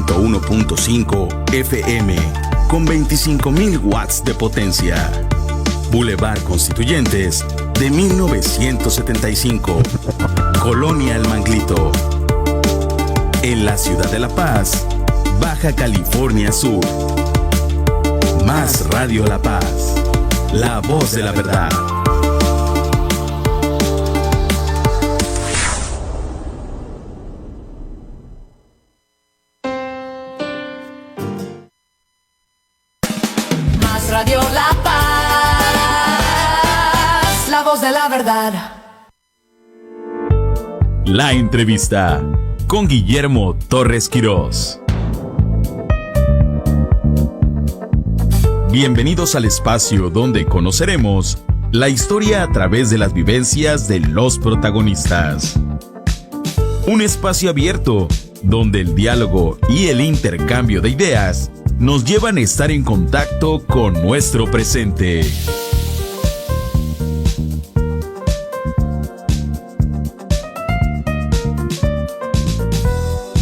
101.5 FM con 25.000 watts de potencia. Boulevard Constituyentes de 1975. Colonia El Manglito. En la ciudad de La Paz, Baja California Sur. Más Radio La Paz. La voz de la verdad. Más Radio La Paz. La voz de la verdad. La entrevista con Guillermo Torres Quirós. Bienvenidos al espacio donde conoceremos la historia a través de las vivencias de los protagonistas. Un espacio abierto donde el diálogo y el intercambio de ideas nos llevan a estar en contacto con nuestro presente.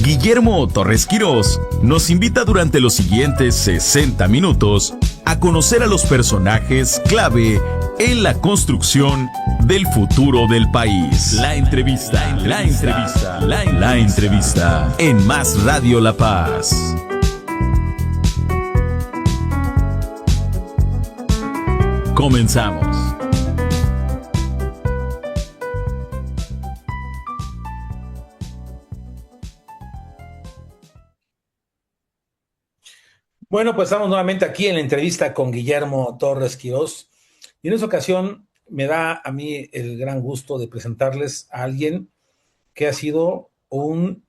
Guillermo Torres Quirós nos invita durante los siguientes 60 minutos a conocer a los personajes clave en la construcción del futuro del país. La entrevista en Más Radio La Paz. Comenzamos. Bueno, pues estamos nuevamente aquí en la entrevista con Guillermo Torres Quirós. Y en esta ocasión me da a mí el gran gusto de presentarles a alguien que ha sido un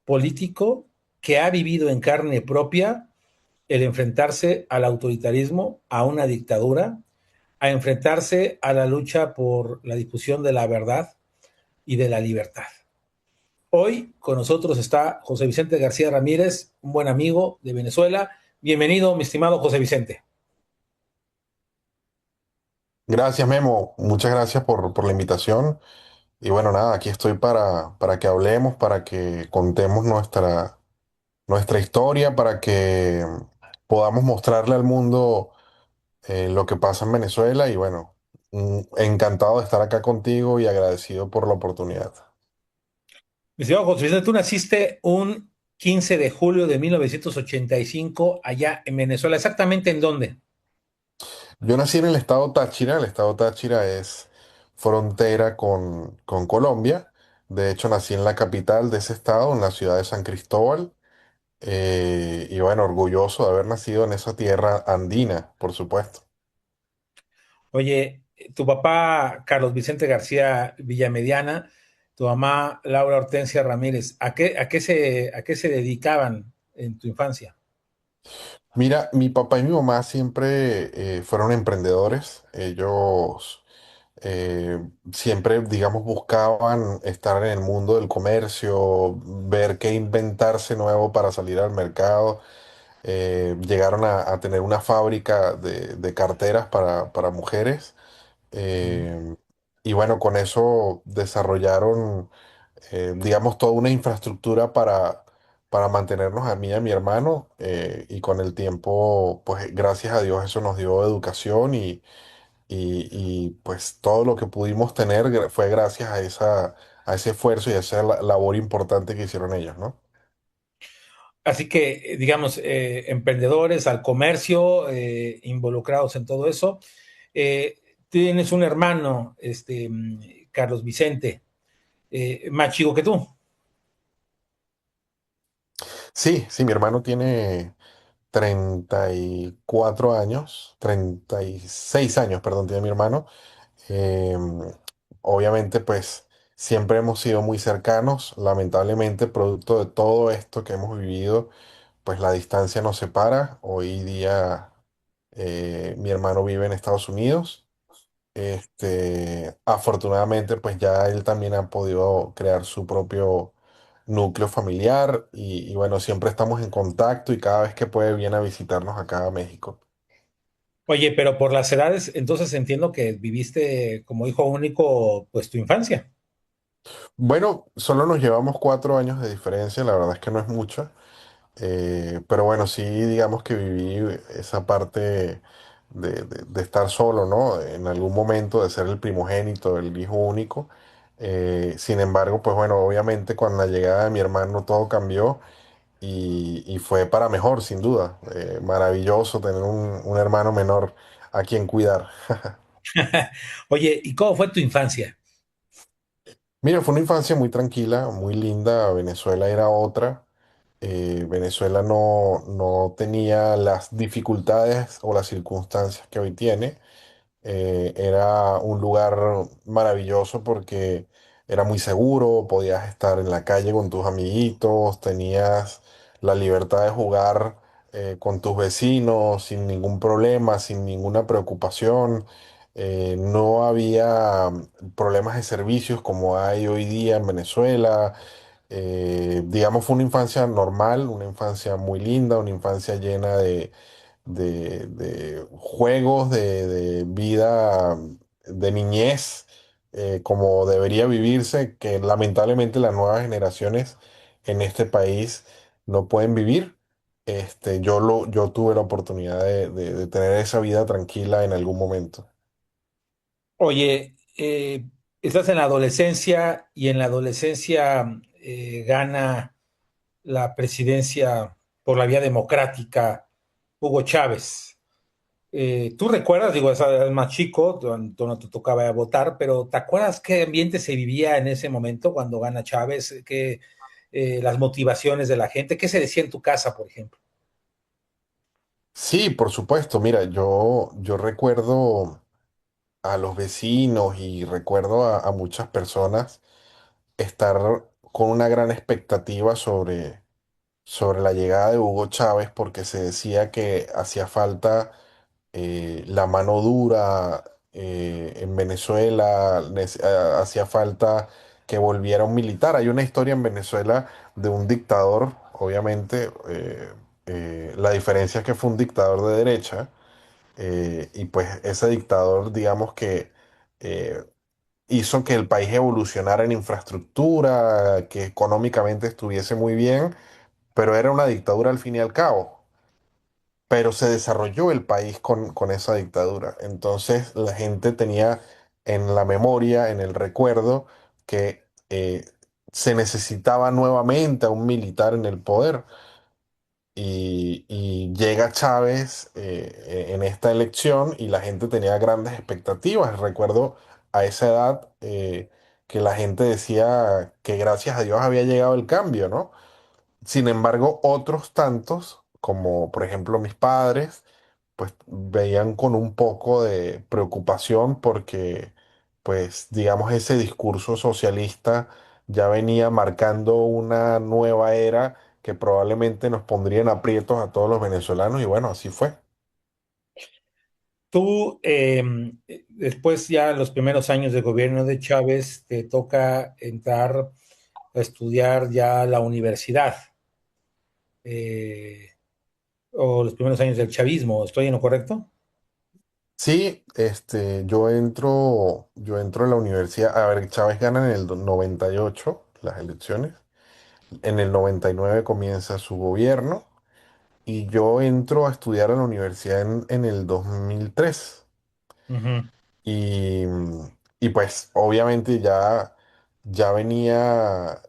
político que ha vivido en carne propia el enfrentarse al autoritarismo, a una dictadura, a enfrentarse a la lucha por la difusión de la verdad y de la libertad. Hoy con nosotros está José Vicente García Ramírez, un buen amigo de Venezuela. Bienvenido, mi estimado José Vicente. Gracias, Memo. Muchas gracias por la invitación. Y bueno, nada, aquí estoy para que hablemos, para que contemos nuestra historia, para que podamos mostrarle al mundo lo que pasa en Venezuela. Y bueno, encantado de estar acá contigo y agradecido por la oportunidad. Mi estimado José Vicente, tú naciste un 15 de julio de 1985 allá en Venezuela. ¿Exactamente en dónde? Yo nací en el estado Táchira. El estado Táchira es frontera con Colombia. De hecho, nací en la capital de ese estado, en la ciudad de San Cristóbal. Y bueno, orgulloso de haber nacido en esa tierra andina, por supuesto. Oye, tu papá Carlos Vicente García Villamediana, tu mamá Laura Hortensia Ramírez, ¿a qué se dedicaban en tu infancia? Mira, mi papá y mi mamá siempre fueron emprendedores. Ellos siempre, digamos, buscaban estar en el mundo del comercio, ver qué inventarse nuevo para salir al mercado. Llegaron a tener una fábrica de carteras para mujeres. Mm. eh, y bueno, con eso desarrollaron, digamos, toda una infraestructura para mantenernos a mí y a mi hermano. Y con el tiempo, pues gracias a Dios eso nos dio educación y, pues todo lo que pudimos tener fue gracias a ese esfuerzo y a esa labor importante que hicieron ellos, ¿no? Así que, digamos, emprendedores al comercio, involucrados en todo eso. Tienes un hermano, Carlos Vicente, más chico que tú. Sí, sí, mi hermano tiene 34 años, 36 años, perdón, tiene mi hermano. Em, Obviamente, pues siempre hemos sido muy cercanos. Lamentablemente, producto de todo esto que hemos vivido, pues la distancia nos separa. Hoy día mi hermano vive en Estados Unidos. Afortunadamente, pues ya él también ha podido crear su propio núcleo familiar y bueno, siempre estamos en contacto y cada vez que puede viene a visitarnos acá a México. Oye, pero por las edades, entonces entiendo que viviste como hijo único, pues tu infancia. Bueno, solo nos llevamos 4 años de diferencia, la verdad es que no es mucho. Pero bueno, sí, digamos que viví esa parte de estar solo, ¿no? En algún momento de ser el primogénito, el hijo único. Sin embargo, pues bueno, obviamente con la llegada de mi hermano todo cambió y fue para mejor, sin duda. Maravilloso tener un hermano menor a quien cuidar. Oye, ¿y cómo fue tu infancia? Mira, fue una infancia muy tranquila, muy linda. Venezuela era otra. Venezuela no tenía las dificultades o las circunstancias que hoy tiene. Era un lugar maravilloso porque era muy seguro, podías estar en la calle con tus amiguitos, tenías la libertad de jugar con tus vecinos sin ningún problema, sin ninguna preocupación. No había problemas de servicios como hay hoy día en Venezuela. Digamos, fue una infancia normal, una infancia muy linda, una infancia llena de juegos, de vida, de niñez, como debería vivirse, que lamentablemente las nuevas generaciones en este país no pueden vivir. Yo tuve la oportunidad de tener esa vida tranquila en algún momento. Oye, estás en la adolescencia y en la adolescencia gana la presidencia por la vía democrática Hugo Chávez. ¿Tú recuerdas, digo, eras más chico, tú no te tocaba votar, pero ¿te acuerdas qué ambiente se vivía en ese momento cuando gana Chávez? Las motivaciones de la gente, ¿qué se decía en tu casa, por ejemplo? Sí, por supuesto. Mira, yo recuerdo a los vecinos y recuerdo a muchas personas estar con una gran expectativa sobre la llegada de Hugo Chávez porque se decía que hacía falta la mano dura en Venezuela, hacía falta que volviera un militar. Hay una historia en Venezuela de un dictador, obviamente, la diferencia es que fue un dictador de derecha y pues ese dictador, digamos que eh, hizo que el país evolucionara en infraestructura, que económicamente estuviese muy bien, pero era una dictadura al fin y al cabo. Pero se desarrolló el país con esa dictadura. Entonces la gente tenía en la memoria, en el recuerdo, que se necesitaba nuevamente a un militar en el poder. Y llega Chávez en esta elección y la gente tenía grandes expectativas. Recuerdo a esa edad que la gente decía que gracias a Dios había llegado el cambio, ¿no? Sin embargo, otros tantos, como por ejemplo mis padres, pues veían con un poco de preocupación porque, pues, digamos, ese discurso socialista ya venía marcando una nueva era que probablemente nos pondría en aprietos a todos los venezolanos y bueno, así fue. Tú, después ya en los primeros años de gobierno de Chávez, te toca entrar a estudiar ya la universidad, eh, o los primeros años del chavismo, ¿estoy en lo correcto? Sí, yo entro a la universidad. A ver, Chávez gana en el 98 las elecciones. En el 99 comienza su gobierno y yo entro a estudiar a la universidad en el 2003. Ujú. Y, y pues obviamente ya venía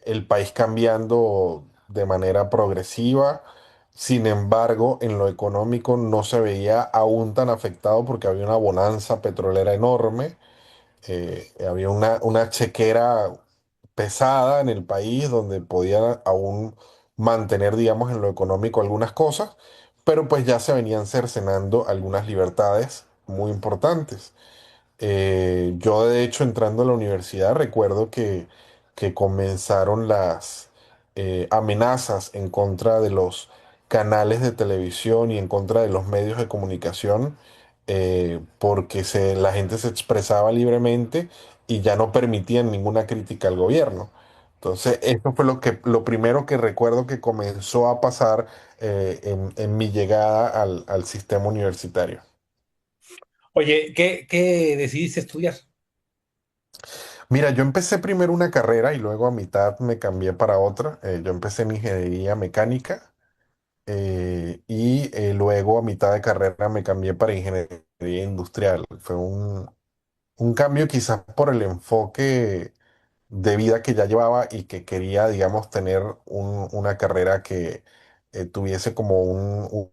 el país cambiando de manera progresiva. Sin embargo, en lo económico no se veía aún tan afectado porque había una bonanza petrolera enorme, había una chequera pesada en el país donde podían aún mantener, digamos, en lo económico algunas cosas, pero pues ya se venían cercenando algunas libertades muy importantes. Yo de hecho entrando a la universidad recuerdo que comenzaron las amenazas en contra de los canales de televisión y en contra de los medios de comunicación porque la gente se expresaba libremente y ya no permitían ninguna crítica al gobierno. Entonces, eso fue lo primero que recuerdo que comenzó a pasar en mi llegada al sistema universitario. Oye, ¿qué decidiste estudiar? Mira, yo empecé primero una carrera y luego a mitad me cambié para otra. Yo empecé en ingeniería mecánica y luego a mitad de carrera me cambié para ingeniería industrial. Fue un cambio quizás por el enfoque de vida que ya llevaba y que quería, digamos, tener una carrera que tuviese como un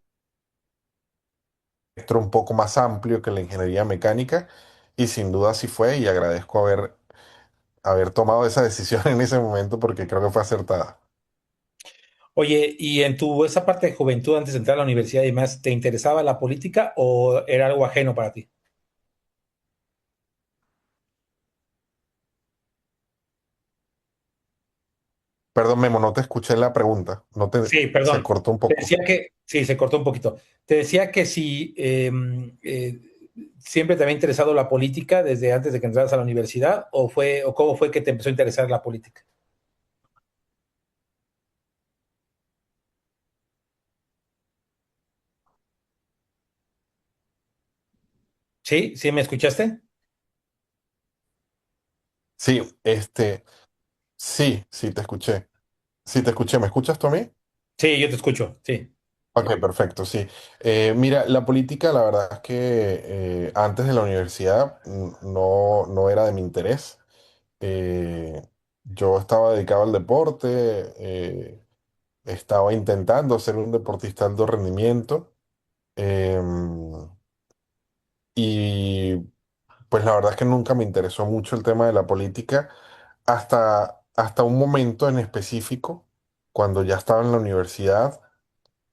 espectro un poco más amplio que la ingeniería mecánica. Y sin duda así fue y agradezco haber tomado esa decisión en ese momento porque creo que fue acertada. Oye, y en tu esa parte de juventud antes de entrar a la universidad y demás, ¿te interesaba la política o era algo ajeno para ti? Perdón, Memo, no te escuché la pregunta. No te, Sí, se perdón. cortó un Te poco. decía que, sí, se cortó un poquito. Te decía que si siempre te había interesado la política desde antes de que entraras a la universidad o cómo fue que te empezó a interesar la política. ¿Sí? ¿Sí me escuchaste? Sí, sí, te escuché. Sí, te escuché. ¿Me escuchas tú a mí? Sí, yo te escucho, sí. Ok, perfecto, sí. Mira, la política, la verdad es que antes de la universidad no era de mi interés. Eh, yo estaba dedicado al deporte, estaba intentando ser un deportista de alto rendimiento. em, y pues la verdad es que nunca me interesó mucho el tema de la política hasta un momento en específico, cuando ya estaba en la universidad,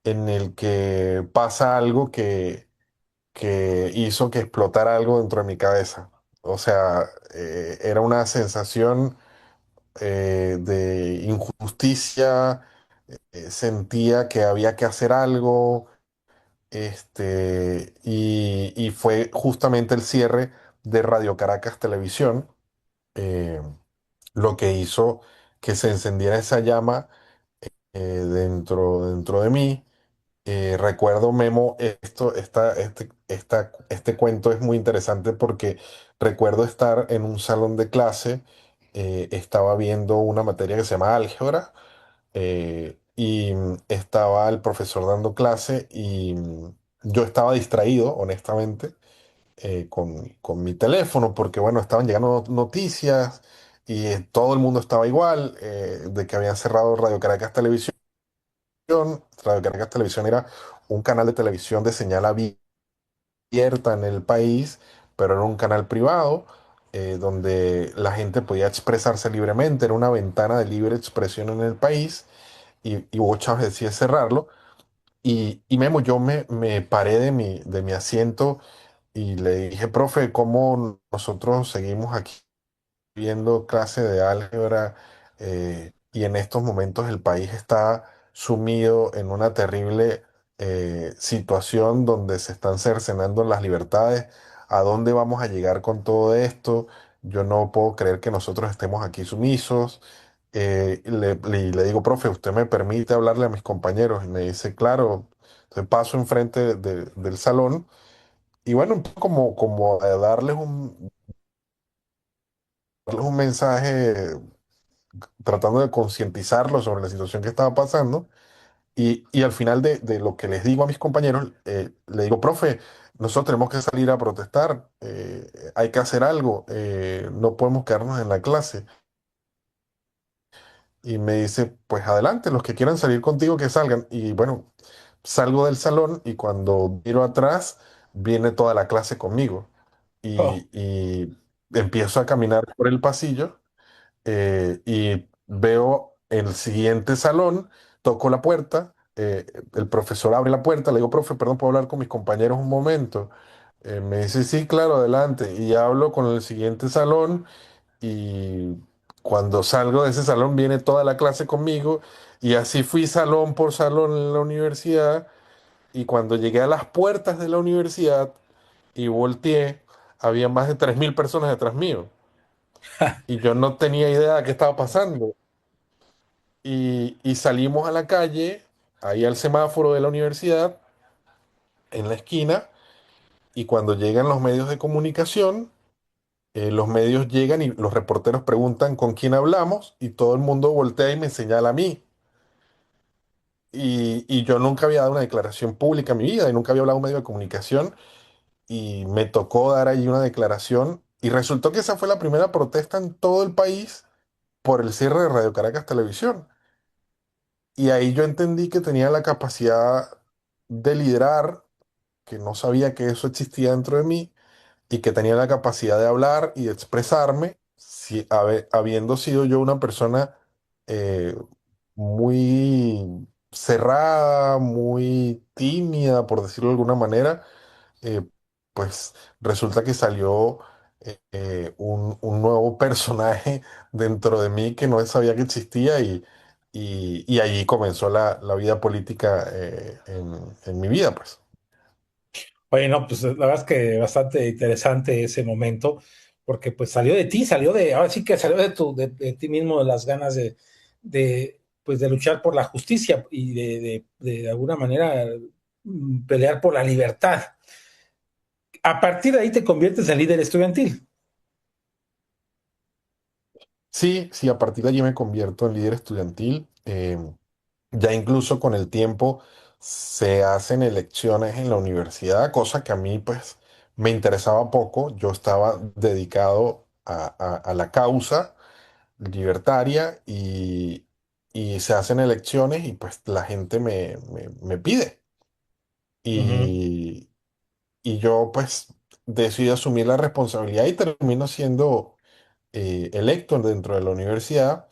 en el que pasa algo que hizo que explotara algo dentro de mi cabeza. O sea, era una sensación de injusticia, sentía que había que hacer algo, y fue justamente el cierre de Radio Caracas Televisión, eh, lo que hizo que se encendiera esa llama dentro de mí. Recuerdo, Memo, este cuento es muy interesante porque recuerdo estar en un salón de clase, estaba viendo una materia que se llama álgebra, y estaba el profesor dando clase y yo estaba distraído, honestamente, con mi teléfono porque, bueno, estaban llegando noticias y todo el mundo estaba igual, de que habían cerrado Radio Caracas Televisión. Radio Caracas Televisión era un canal de televisión de señal abierta en el país, pero era un canal privado donde la gente podía expresarse libremente, era una ventana de libre expresión en el país y Hugo Chávez decide cerrarlo. Y Memo, yo me paré de mi asiento y le dije, profe, ¿cómo nosotros seguimos aquí viendo clase de álgebra y en estos momentos el país está sumido en una terrible situación donde se están cercenando las libertades? ¿A dónde vamos a llegar con todo esto? Yo no puedo creer que nosotros estemos aquí sumisos. Y le digo, profe, ¿usted me permite hablarle a mis compañeros? Y me dice, claro. Entonces paso enfrente del salón y bueno, un poco como a darles un mensaje tratando de concientizarlos sobre la situación que estaba pasando. Y al final de lo que les digo a mis compañeros, le digo, profe, nosotros tenemos que salir a protestar, hay que hacer algo, no podemos quedarnos en la clase. Y me dice, pues adelante, los que quieran salir contigo, que salgan. Y bueno, salgo del salón y cuando miro atrás, viene toda la clase conmigo. Oh, Y empiezo a caminar por el pasillo y veo el siguiente salón, toco la puerta, el profesor abre la puerta, le digo, profe, perdón, ¿puedo hablar con mis compañeros un momento? Me dice, sí, claro, adelante. Y hablo con el siguiente salón y cuando salgo de ese salón viene toda la clase conmigo y así fui salón por salón en la universidad y cuando llegué a las puertas de la universidad y volteé, había más de 3.000 personas detrás mío y yo no tenía idea de qué estaba pasando. Y salimos a la calle, ahí al semáforo de la universidad, en la esquina, y cuando llegan los medios de comunicación, los medios llegan y los reporteros preguntan con quién hablamos y todo el mundo voltea y me señala a mí. Y yo nunca había dado una declaración pública en mi vida y nunca había hablado a un medio de comunicación y me tocó dar allí una declaración y resultó que esa fue la primera protesta en todo el país por el cierre de Radio Caracas Televisión. Y ahí yo entendí que tenía la capacidad de liderar, que no sabía que eso existía dentro de mí y que tenía la capacidad de hablar y de expresarme, si, habiendo sido yo una persona eh, muy cerrada, muy tímida, por decirlo de alguna manera, eh, pues resulta que salió un nuevo personaje dentro de mí que no sabía que existía y allí comenzó la vida política en mi vida, pues. Oye, no, pues la verdad es que bastante interesante ese momento, porque pues salió de ti, salió de, ahora sí que salió de ti mismo, de las ganas pues de luchar por la justicia y de alguna manera pelear por la libertad. A partir de ahí te conviertes en líder estudiantil. Sí, sí, a partir de allí me convierto en líder estudiantil. Ya incluso con el tiempo se hacen elecciones en la universidad, cosa que a mí pues me interesaba poco. Yo estaba dedicado a la causa libertaria y se hacen elecciones y pues la gente me pide. Ujú. Y, y yo pues decido asumir la responsabilidad y termino siendo electo dentro de la universidad.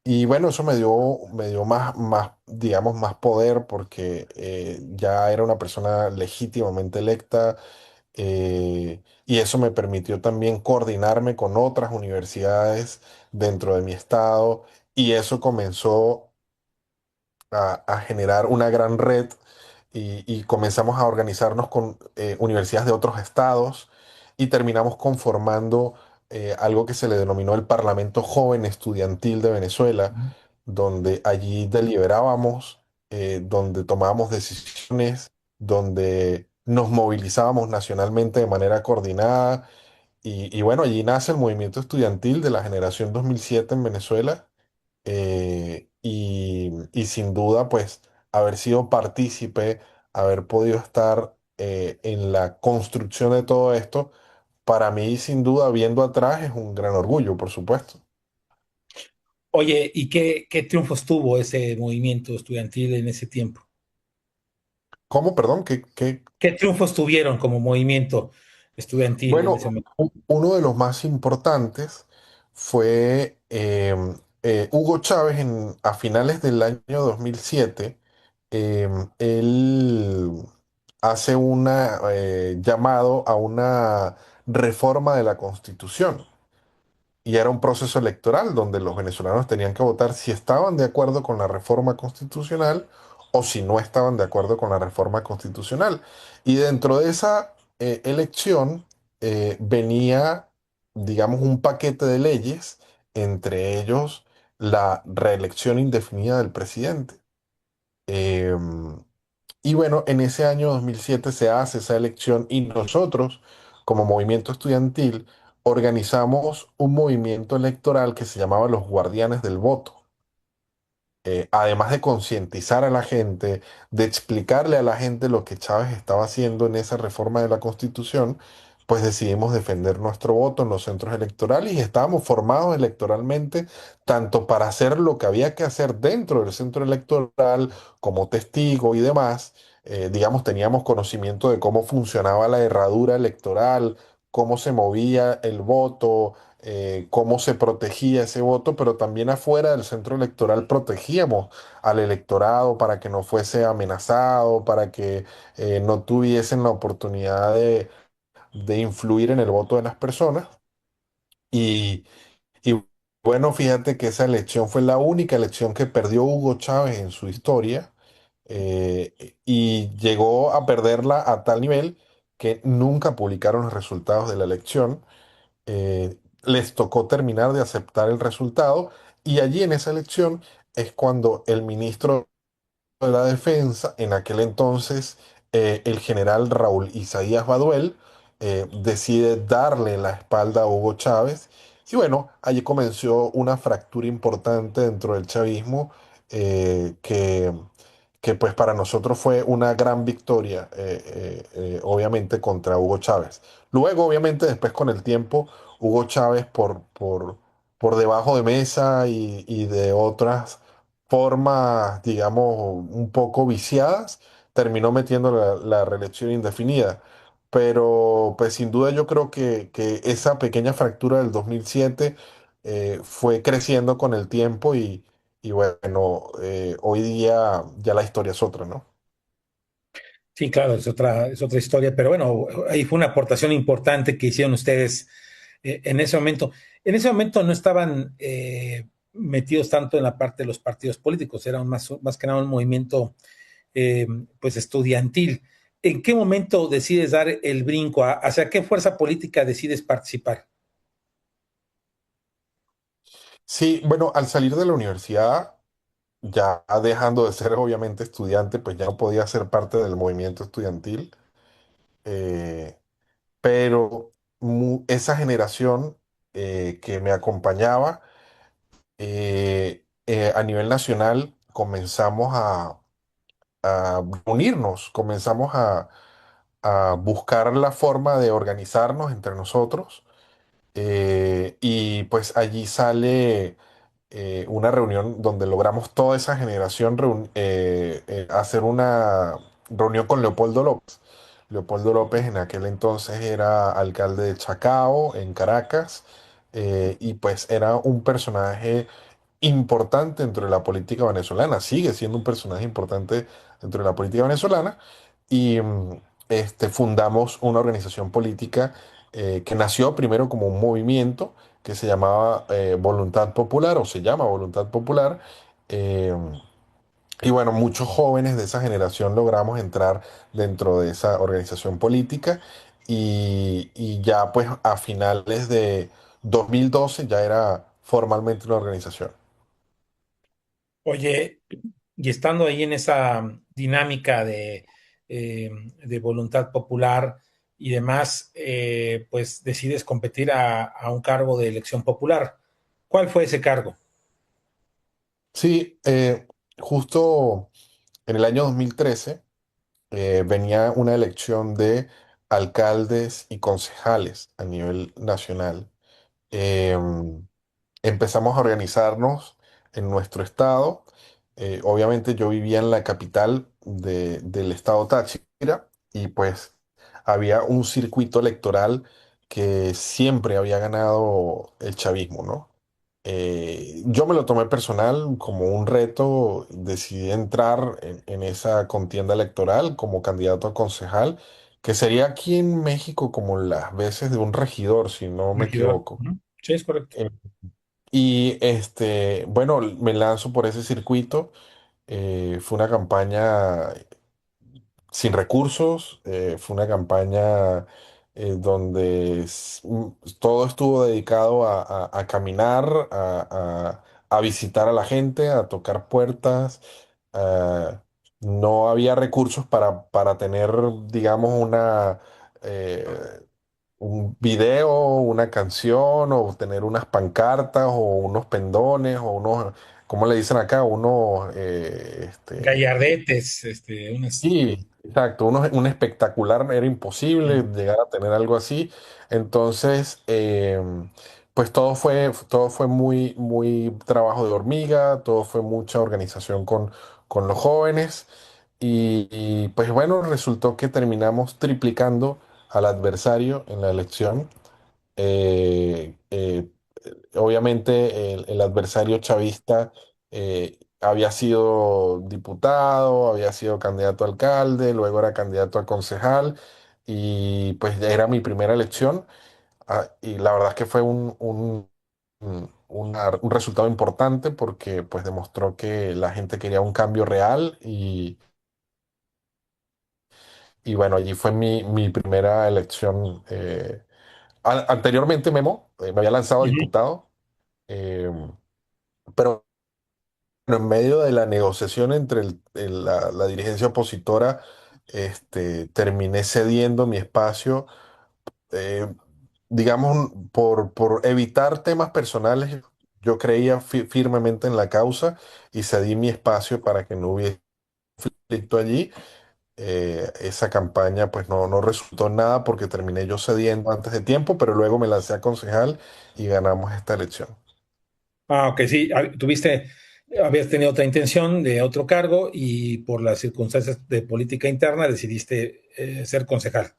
Y bueno, eso me dio más, digamos, más poder porque ya era una persona legítimamente electa y eso me permitió también coordinarme con otras universidades dentro de mi estado y eso comenzó a generar una gran red y comenzamos a organizarnos con universidades de otros estados y terminamos conformando algo que se le denominó el Parlamento Joven Estudiantil de Venezuela, donde allí deliberábamos, donde tomábamos decisiones, donde nos movilizábamos nacionalmente de manera coordinada y bueno, allí nace el movimiento estudiantil de la generación 2007 en Venezuela y sin duda, pues, haber sido partícipe, haber podido estar en la construcción de todo esto, para mí, sin duda, viendo atrás, es un gran orgullo, por supuesto. Oye, ¿y qué triunfos tuvo ese movimiento estudiantil en ese tiempo? ¿Cómo, perdón? ¿Qué? ¿Qué triunfos tuvieron como movimiento estudiantil en ese Bueno, momento? uno de los más importantes fue Hugo Chávez a finales del año 2007. Él hace un llamado a una reforma de la Constitución. Y era un proceso electoral donde los venezolanos tenían que votar si estaban de acuerdo con la reforma constitucional o si no estaban de acuerdo con la reforma constitucional. Y dentro de esa elección venía, digamos, un paquete de leyes, entre ellos la reelección indefinida del presidente. Em, y bueno, en ese año 2007 se hace esa elección y nosotros, como movimiento estudiantil, organizamos un movimiento electoral que se llamaba los Guardianes del Voto. Además de concientizar a la gente, de explicarle a la gente lo que Chávez estaba haciendo en esa reforma de la Constitución, pues decidimos defender nuestro voto en los centros electorales y estábamos formados electoralmente tanto para hacer lo que había que hacer dentro del centro electoral como testigo y demás. Digamos, teníamos conocimiento de cómo funcionaba la herradura electoral, cómo se movía el voto, cómo se protegía ese voto, pero también afuera del centro electoral protegíamos al electorado para que no fuese amenazado, para que no tuviesen la oportunidad de influir en el voto de las personas. Y, y bueno, fíjate que esa elección fue la única elección que perdió Hugo Chávez en su historia y llegó a perderla a tal nivel que nunca publicaron los resultados de la elección. Les tocó terminar de aceptar el resultado y allí en esa elección es cuando el ministro de la Defensa, en aquel entonces el general Raúl Isaías Baduel, decide darle la espalda a Hugo Chávez. Y bueno, allí comenzó una fractura importante dentro del chavismo, que pues para nosotros fue una gran victoria, obviamente contra Hugo Chávez. Luego, obviamente, después con el tiempo, Hugo Chávez por debajo de mesa y de otras formas, digamos, un poco viciadas, terminó metiendo la reelección indefinida. Pero pues sin duda yo creo que esa pequeña fractura del 2007 fue creciendo con el tiempo y bueno, hoy día ya la historia es otra, ¿no? Sí, claro, es otra historia, pero bueno, ahí fue una aportación importante que hicieron ustedes en ese momento. En ese momento no estaban metidos tanto en la parte de los partidos políticos, era más que nada un movimiento eh, pues estudiantil. ¿En qué momento decides dar el brinco? ¿Hacia qué fuerza política decides participar? Sí, bueno, al salir de la universidad, ya dejando de ser obviamente estudiante, pues ya no podía ser parte del movimiento estudiantil, eh, pero esa generación que me acompañaba, a nivel nacional comenzamos a unirnos, comenzamos a buscar la forma de organizarnos entre nosotros, y pues allí sale una reunión donde logramos toda esa generación hacer una reunión con Leopoldo López. Leopoldo López en aquel entonces era alcalde de Chacao, en Caracas, y pues era un personaje importante dentro de la política venezolana, sigue siendo un personaje importante dentro de la política venezolana, y fundamos una organización política que nació primero como un movimiento que se llamaba Voluntad Popular, o se llama Voluntad Popular. eh, y bueno, muchos jóvenes de esa generación logramos entrar dentro de esa organización política, y ya pues a finales de 2012 ya era formalmente una organización. Oye, y estando ahí en esa dinámica de voluntad popular y demás, pues decides competir a un cargo de elección popular. ¿Cuál fue ese cargo? Sí, justo en el año 2013 venía una elección de alcaldes y concejales a nivel nacional. Em, Empezamos a organizarnos en nuestro estado. Obviamente yo vivía en la capital del estado Táchira, y pues había un circuito electoral que siempre había ganado el chavismo, ¿no? Yo me lo tomé personal como un reto, decidí entrar en esa contienda electoral como candidato a concejal, que sería aquí en México como las veces de un regidor, si no me Regidor. equivoco. Ujú. Sí, es correcto. Eh, y bueno, me lanzo por ese circuito. Fue una campaña sin recursos, fue una campaña donde todo estuvo dedicado a caminar, a visitar a la gente, a tocar puertas. ah, no había recursos para tener, digamos, eh, un video, una canción, o tener unas pancartas, o unos pendones, o unos, ¿cómo le dicen acá? Unos, Gallardetes, unas. sí, exacto, un espectacular, era imposible llegar a tener algo así. Entonces, pues todo fue muy, muy trabajo de hormiga, todo fue mucha organización con los jóvenes, y, pues bueno, resultó que terminamos triplicando al adversario en la elección. Eh, eh, Obviamente el adversario chavista había sido diputado, había sido candidato a alcalde, luego era candidato a concejal, y pues ya era mi primera elección. Y la verdad es que fue un resultado importante porque pues demostró que la gente quería un cambio real, y bueno, allí fue mi primera elección. Anteriormente, Memo, me había lanzado a Ujú. diputado. eh, pero en medio de la negociación entre la dirigencia opositora, terminé cediendo mi espacio eh, digamos, por evitar temas personales, yo creía firmemente en la causa y cedí mi espacio para que no hubiese conflicto allí. Esa campaña pues no resultó en nada porque terminé yo cediendo antes de tiempo, pero luego me lancé a concejal y ganamos esta elección. Ah, ok, sí, habías tenido otra intención de otro cargo y por las circunstancias de política interna decidiste ser concejal.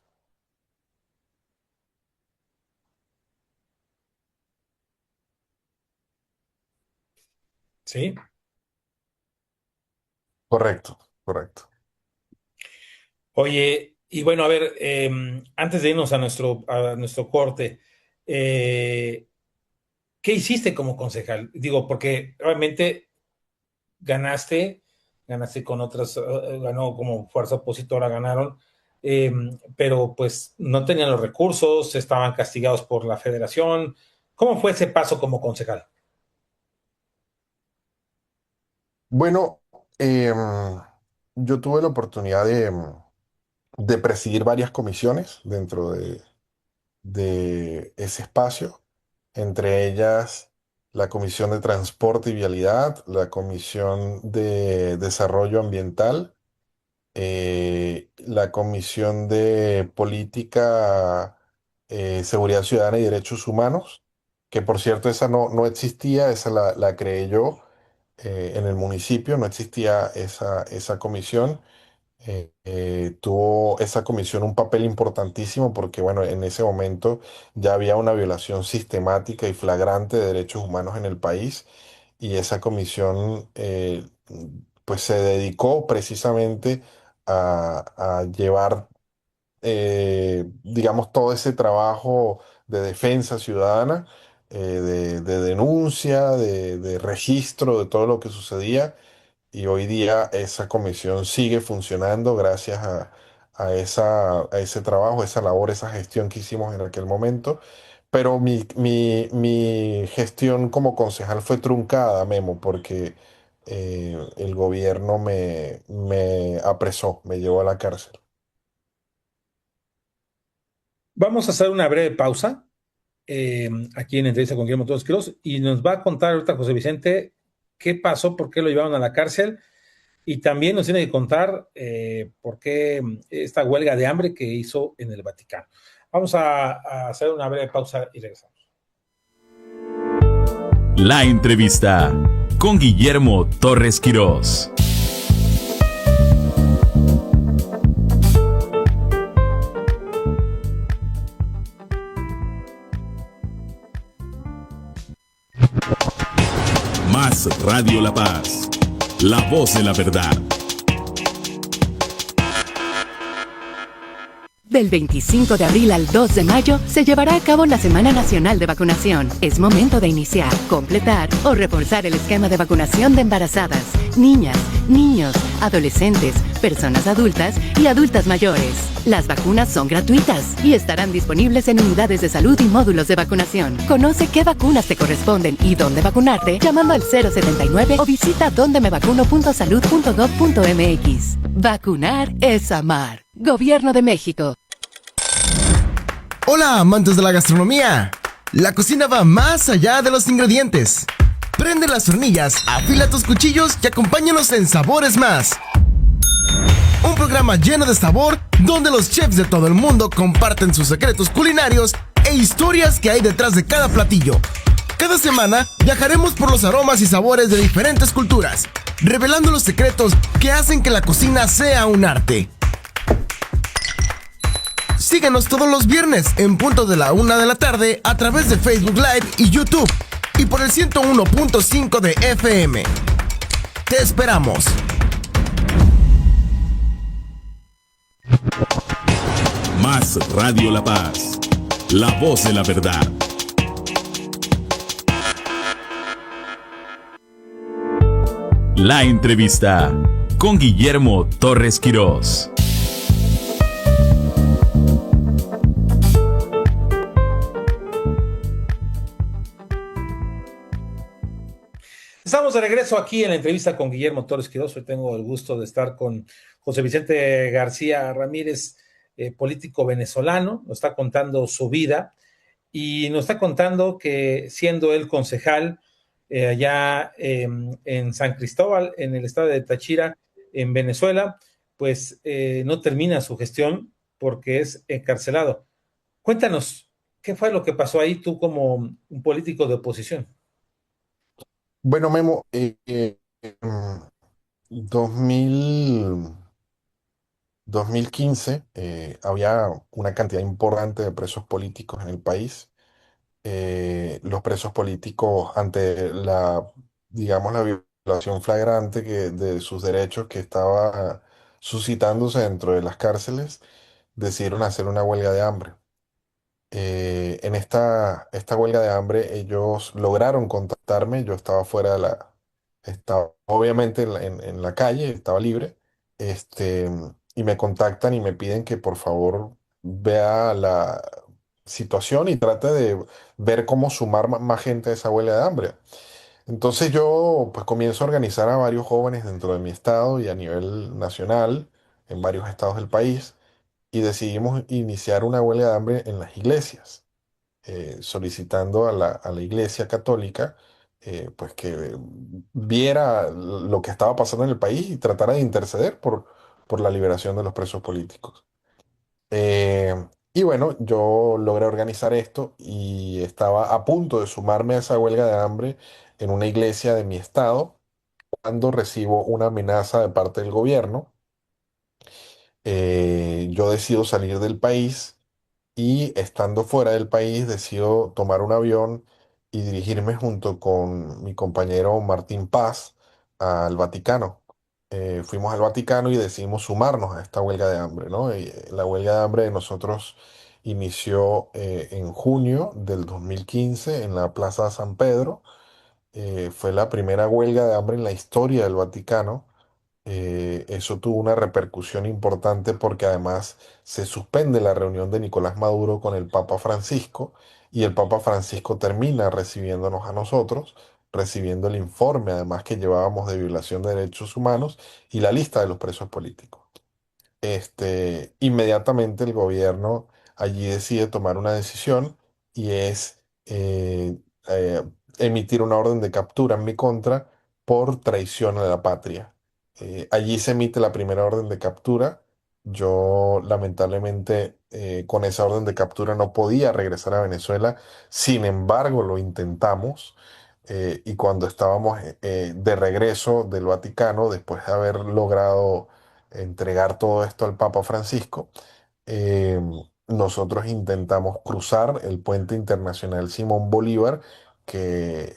Sí. Correcto, correcto. Oye, y bueno, a ver, antes de irnos a nuestro corte, eh, ¿qué hiciste como concejal? Digo, porque obviamente ganaste, ganaste con otras, ganó como fuerza opositora, ganaron, eh, pero pues no tenían los recursos, estaban castigados por la federación. ¿Cómo fue ese paso como concejal? Bueno, yo tuve la oportunidad de presidir varias comisiones dentro de ese espacio, entre ellas la Comisión de Transporte y Vialidad, la Comisión de Desarrollo Ambiental, la Comisión de Política, Seguridad Ciudadana y Derechos Humanos, que por cierto esa no existía, esa la creé yo en el municipio, no existía esa comisión. Tuvo esa comisión un papel importantísimo porque, bueno, en ese momento ya había una violación sistemática y flagrante de derechos humanos en el país y esa comisión pues se dedicó precisamente a llevar, digamos, todo ese trabajo de defensa ciudadana, de denuncia, de registro de todo lo que sucedía y hoy día esa comisión sigue funcionando gracias a ese trabajo, esa labor, esa gestión que hicimos en aquel momento. Pero mi gestión como concejal fue truncada, Memo, porque el gobierno me apresó, me llevó a la cárcel. Vamos a hacer una breve pausa aquí en entrevista con Guillermo Torres Quirós y nos va a contar ahorita José Vicente qué pasó, por qué lo llevaron a la cárcel y también nos tiene que contar por qué esta huelga de hambre que hizo en el Vaticano. Vamos a hacer una breve pausa y regresamos. La entrevista con Guillermo Torres Quirós. Más Radio La Paz, la voz de la verdad. Del 25 de abril al 2 de mayo se llevará a cabo la Semana Nacional de Vacunación. Es momento de iniciar, completar o reforzar el esquema de vacunación de embarazadas, niñas, niños, adolescentes, personas adultas y adultas mayores. Las vacunas son gratuitas y estarán disponibles en unidades de salud y módulos de vacunación. Conoce qué vacunas te corresponden y dónde vacunarte llamando al 079 o visita dondemevacuno.salud.gov.mx. Vacunar es amar. Gobierno de México. Hola, amantes de la gastronomía. La cocina va más allá de los ingredientes. Prende las hornillas, afila tus cuchillos y acompáñanos en Sabores Más. Un programa lleno de sabor donde los chefs de todo el mundo comparten sus secretos culinarios e historias que hay detrás de cada platillo. Cada semana viajaremos por los aromas y sabores de diferentes culturas, revelando los secretos que hacen que la cocina sea un arte. Síguenos todos los viernes en punto de la 1 de la tarde a través de Facebook Live y YouTube y por el 101.5 de FM. Te esperamos. Más Radio La Paz, la voz de la verdad. La entrevista con Guillermo Torres Quirós. Estamos de regreso aquí en la entrevista con Guillermo Torres Quirós. Hoy tengo el gusto de estar con José Vicente García Ramírez. político venezolano, nos está contando su vida y nos está contando que siendo él concejal allá en San Cristóbal, en el estado de Táchira, en Venezuela, pues no termina su gestión porque es encarcelado. Cuéntanos, ¿qué fue lo que pasó ahí tú como un político de oposición? Bueno, Memo, 2000, 2015 había una cantidad importante de presos políticos en el país. Los presos políticos ante la, digamos, la violación flagrante de sus derechos que estaba suscitándose dentro de las cárceles, decidieron hacer una huelga de hambre. En esta huelga de hambre ellos lograron contactarme, yo estaba fuera de estaba obviamente en la calle, estaba libre, este, y me contactan y me piden que por favor vea la situación y trate de ver cómo sumar más gente a esa huelga de hambre. Entonces yo pues comienzo a organizar a varios jóvenes dentro de mi estado y a nivel nacional, en varios estados del país, y decidimos iniciar una huelga de hambre en las iglesias, solicitando a la Iglesia Católica pues que viera lo que estaba pasando en el país y tratara de interceder por la liberación de los presos políticos. Eh, y bueno, yo logré organizar esto y estaba a punto de sumarme a esa huelga de hambre en una iglesia de mi estado cuando recibo una amenaza de parte del gobierno. Yo decido salir del país y estando fuera del país decido tomar un avión y dirigirme junto con mi compañero Martín Paz al Vaticano. Fuimos al Vaticano y decidimos sumarnos a esta huelga de hambre, ¿no? Y, la huelga de hambre de nosotros inició en junio del 2015 en la Plaza San Pedro. Fue la primera huelga de hambre en la historia del Vaticano. Eso tuvo una repercusión importante porque además se suspende la reunión de Nicolás Maduro con el Papa Francisco y el Papa Francisco termina recibiéndonos a nosotros, recibiendo el informe además que llevábamos de violación de derechos humanos y la lista de los presos políticos. Inmediatamente el gobierno allí decide tomar una decisión y es eh, emitir una orden de captura en mi contra por traición a la patria. Allí se emite la primera orden de captura. Yo lamentablemente con esa orden de captura no podía regresar a Venezuela, sin embargo lo intentamos. Y cuando estábamos de regreso del Vaticano, después de haber logrado entregar todo esto al Papa Francisco, eh, nosotros intentamos cruzar el puente internacional Simón Bolívar que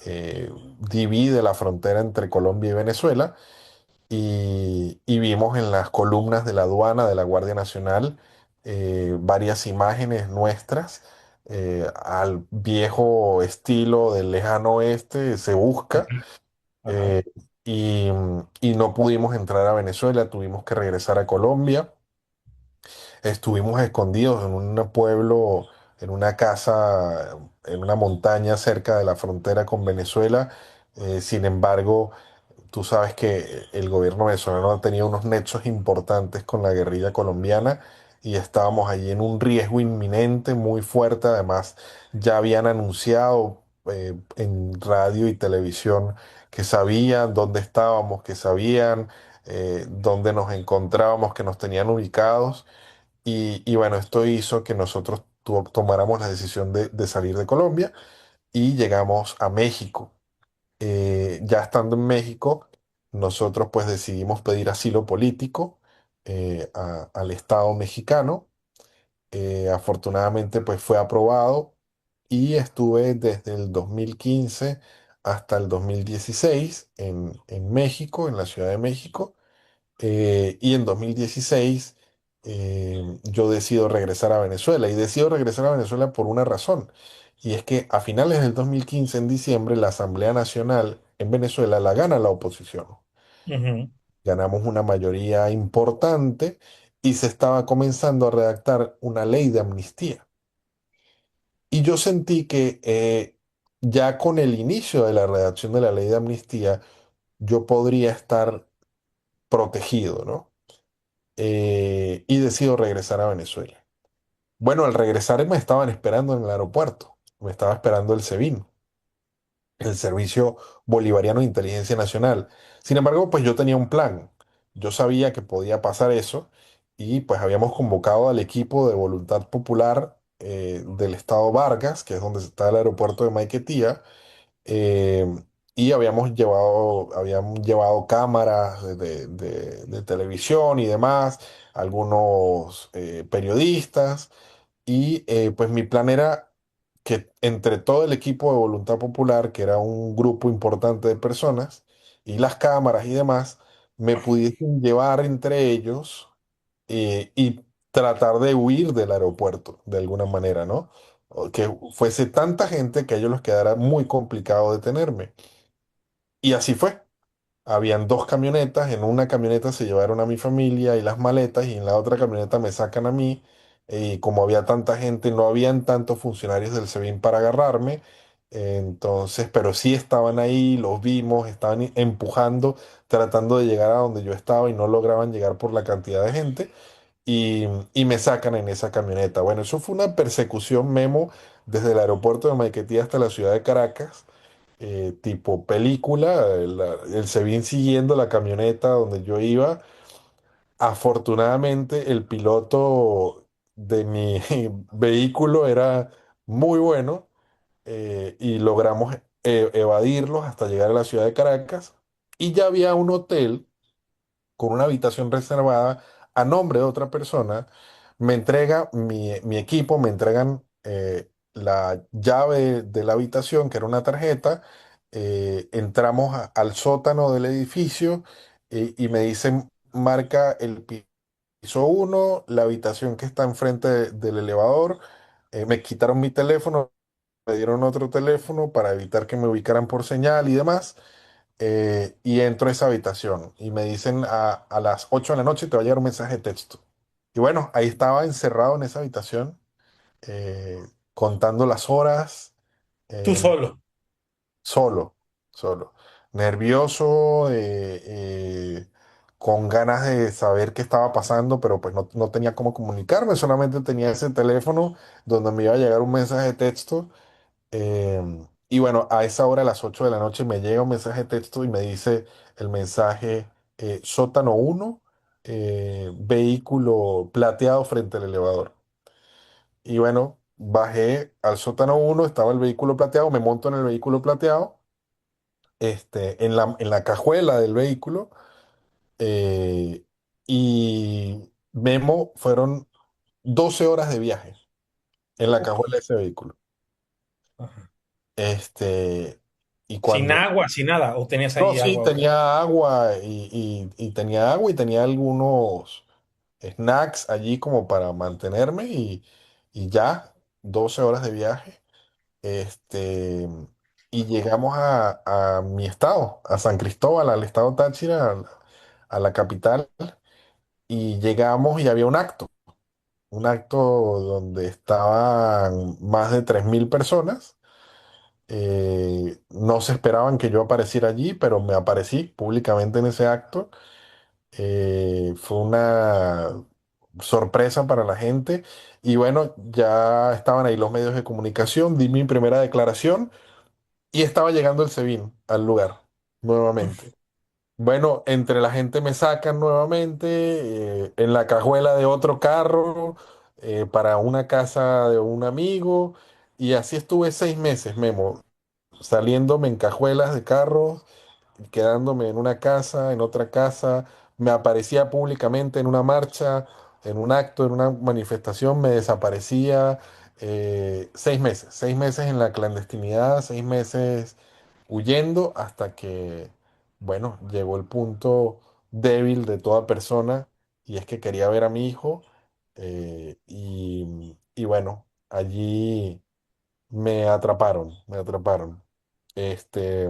divide la frontera entre Colombia y Venezuela y vimos en las columnas de la aduana de la Guardia Nacional varias imágenes nuestras al viejo estilo del lejano oeste, se busca. Ajá. eh, y no pudimos entrar a Venezuela, tuvimos que regresar a Colombia. Estuvimos escondidos en un pueblo, en una casa, en una montaña cerca de la frontera con Venezuela. Sin embargo, tú sabes que el gobierno venezolano tenía unos nexos importantes con la guerrilla colombiana y estábamos allí en un riesgo inminente muy fuerte. Además, ya habían anunciado en radio y televisión que sabían dónde estábamos, que sabían dónde nos encontrábamos, que nos tenían ubicados. Y bueno, esto hizo que nosotros tomáramos la decisión de salir de Colombia y llegamos a México. Ya estando en México, nosotros pues decidimos pedir asilo político al Estado mexicano. Afortunadamente pues fue aprobado y estuve desde el 2015 hasta el 2016 en México, en la Ciudad de México. Y en 2016 yo decido regresar a Venezuela y decido regresar a Venezuela por una razón. Y es que a finales del 2015, en diciembre, la Asamblea Nacional en Venezuela la gana la oposición. Ujú. Ganamos una mayoría importante y se estaba comenzando a redactar una ley de amnistía. Y yo sentí que ya con el inicio de la redacción de la ley de amnistía, yo podría estar protegido, ¿no? y decido regresar a Venezuela. Bueno, al regresar me estaban esperando en el aeropuerto, me estaba esperando el SEBIN, el Servicio Bolivariano de Inteligencia Nacional. Sin embargo, pues yo tenía un plan. Yo sabía que podía pasar eso y pues habíamos convocado al equipo de Voluntad Popular del estado Vargas, que es donde está el aeropuerto de Maiquetía, eh, y habíamos llevado cámaras de televisión y demás, algunos periodistas. Y pues mi plan era que entre todo el equipo de Voluntad Popular, que era un grupo importante de personas, y las cámaras y demás, me pudiesen llevar entre ellos y tratar de huir del aeropuerto de alguna manera, ¿no? O que fuese tanta gente que a ellos les quedara muy complicado detenerme. Y así fue. Habían dos camionetas, en una camioneta se llevaron a mi familia y las maletas y en la otra camioneta me sacan a mí. Y como había tanta gente, no habían tantos funcionarios del SEBIN para agarrarme. Entonces, pero sí estaban ahí, los vimos, estaban empujando, tratando de llegar a donde yo estaba y no lograban llegar por la cantidad de gente. Y me sacan en esa camioneta. Bueno, eso fue una persecución, Memo, desde el aeropuerto de Maiquetía hasta la ciudad de Caracas, tipo película, el SEBIN siguiendo la camioneta donde yo iba. Afortunadamente, el piloto de mi vehículo era muy bueno, y logramos evadirlos hasta llegar a la ciudad de Caracas. Y ya había un hotel con una habitación reservada a nombre de otra persona. Me entrega mi equipo, me entregan la llave de la habitación, que era una tarjeta. Entramos al sótano del edificio y me dicen, marca el piso uno, la habitación que está enfrente del elevador. Me quitaron mi teléfono, me dieron otro teléfono para evitar que me ubicaran por señal y demás. Y entro a esa habitación y me dicen a las 8 de la noche te va a llegar un mensaje de texto. Y bueno, ahí estaba encerrado en esa habitación, eh, contando las horas, Tú eh, solo. solo, solo, nervioso, con ganas de saber qué estaba pasando, pero pues no tenía cómo comunicarme, solamente tenía ese teléfono donde me iba a llegar un mensaje de texto. Y bueno, a esa hora, a las 8 de la noche, me llega un mensaje de texto y me dice el mensaje, sótano uno, vehículo plateado frente al elevador. Y bueno, bajé al sótano uno, estaba el vehículo plateado, me monto en el vehículo plateado, en la cajuela del vehículo, eh, y Memo, fueron 12 horas de viaje en la Uf. cajuela de ese vehículo. Ajá. Este, y Sin cuando agua, sin nada. ¿O tenías No, ahí sí, agua? tenía agua y tenía agua y tenía algunos snacks allí como para mantenerme y ya, 12 horas de viaje. Este, y llegamos a mi estado, a San Cristóbal, al estado Táchira, a la capital, y llegamos y había un acto donde estaban más de 3.000 personas. No se esperaban que yo apareciera allí, pero me aparecí públicamente en ese acto. Fue una sorpresa para la gente. Y bueno, ya estaban ahí los medios de comunicación, di mi primera declaración y estaba llegando el SEBIN al lugar nuevamente. Bueno, entre la gente me sacan nuevamente, en la cajuela de otro carro, para una casa de un amigo. Y así estuve 6 meses, Memo, saliéndome en cajuelas de carros, quedándome en una casa, en otra casa. Me aparecía públicamente en una marcha, en un acto, en una manifestación, me desaparecía. 6 meses en la clandestinidad, 6 meses huyendo, hasta que, bueno, llegó el punto débil de toda persona, y es que quería ver a mi hijo. Y bueno, allí me atraparon. Este,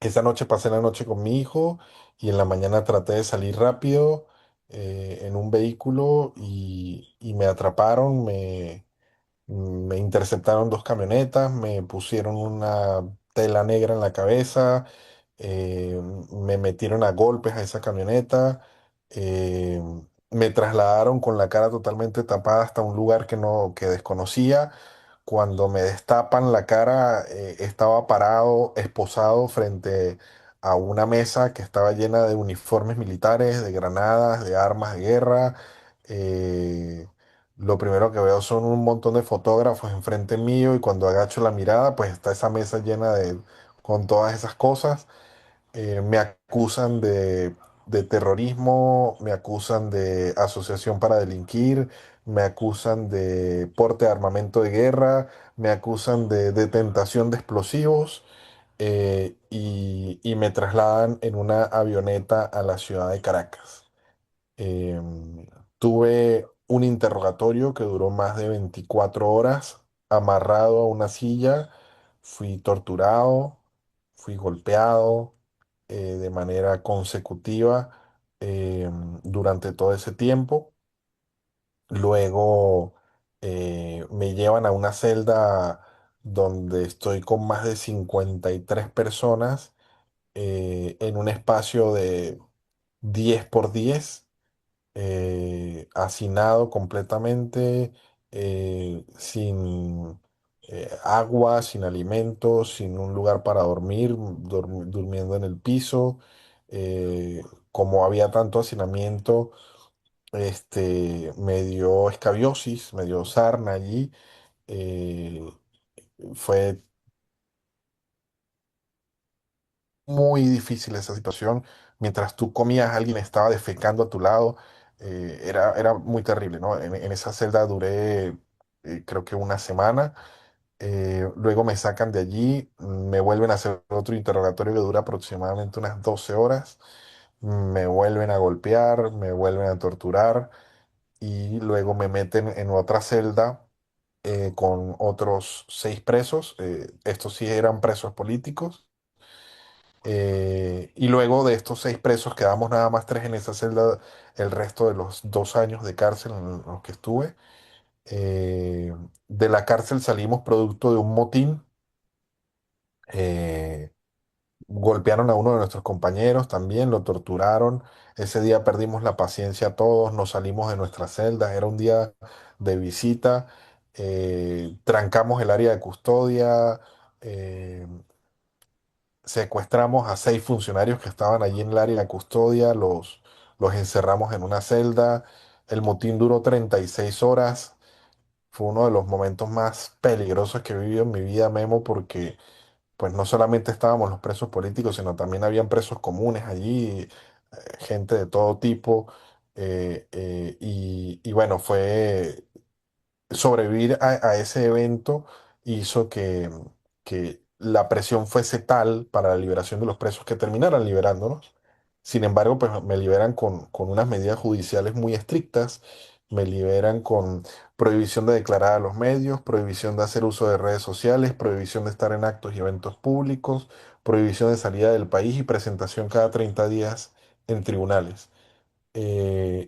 esa noche pasé la noche con mi hijo y en la mañana traté de salir rápido, en un vehículo, y me atraparon, me interceptaron dos camionetas, me pusieron una tela negra en la cabeza, me metieron a golpes a esa camioneta, eh, Me trasladaron con la cara totalmente tapada hasta un lugar que desconocía. Cuando me destapan la cara, estaba parado, esposado frente a una mesa que estaba llena de uniformes militares, de granadas, de armas de guerra. Eh, lo primero que veo son un montón de fotógrafos enfrente mío y cuando agacho la mirada, pues está esa mesa llena con todas esas cosas. Me acusan de terrorismo, me acusan de asociación para delinquir, me acusan de porte de armamento de guerra, me acusan de tentación de explosivos, y me trasladan en una avioneta a la ciudad de Caracas. Tuve un interrogatorio que duró más de 24 horas, amarrado a una silla, fui torturado, fui golpeado de manera consecutiva durante todo ese tiempo. Luego me llevan a una celda donde estoy con más de 53 personas en un espacio de 10 por 10, hacinado completamente, sin agua, sin alimentos, sin un lugar para dormir, durmiendo en el piso. Como había tanto hacinamiento, me dio escabiosis, me dio sarna allí. eh, Fue muy difícil esa situación. Mientras tú comías, alguien estaba defecando a tu lado. Era muy terrible, ¿no? En esa celda duré, creo que una semana. Luego me sacan de allí, me vuelven a hacer otro interrogatorio que dura aproximadamente unas 12 horas. Me vuelven a golpear, me vuelven a torturar y luego me meten en otra celda con otros 6 presos. Estos sí eran presos políticos. Y luego de estos 6 presos quedamos nada más 3 en esa celda el resto de los 2 años de cárcel en los que estuve. De la cárcel salimos producto de un motín. eh, Golpearon a uno de nuestros compañeros también, lo torturaron. Ese día perdimos la paciencia todos, nos salimos de nuestras celdas, era un día de visita. Trancamos el área de custodia. eh, Secuestramos a 6 funcionarios que estaban allí en el área de custodia, los encerramos en una celda. El motín duró 36 horas. Fue uno de los momentos más peligrosos que he vivido en mi vida, Memo, porque pues no solamente estábamos los presos políticos, sino también habían presos comunes allí, gente de todo tipo. Y bueno, sobrevivir a ese evento hizo que la presión fuese tal para la liberación de los presos que terminaran liberándonos. Sin embargo, pues me liberan con unas medidas judiciales muy estrictas, me liberan con prohibición de declarar a los medios, prohibición de hacer uso de redes sociales, prohibición de estar en actos y eventos públicos, prohibición de salida del país y presentación cada 30 días en tribunales.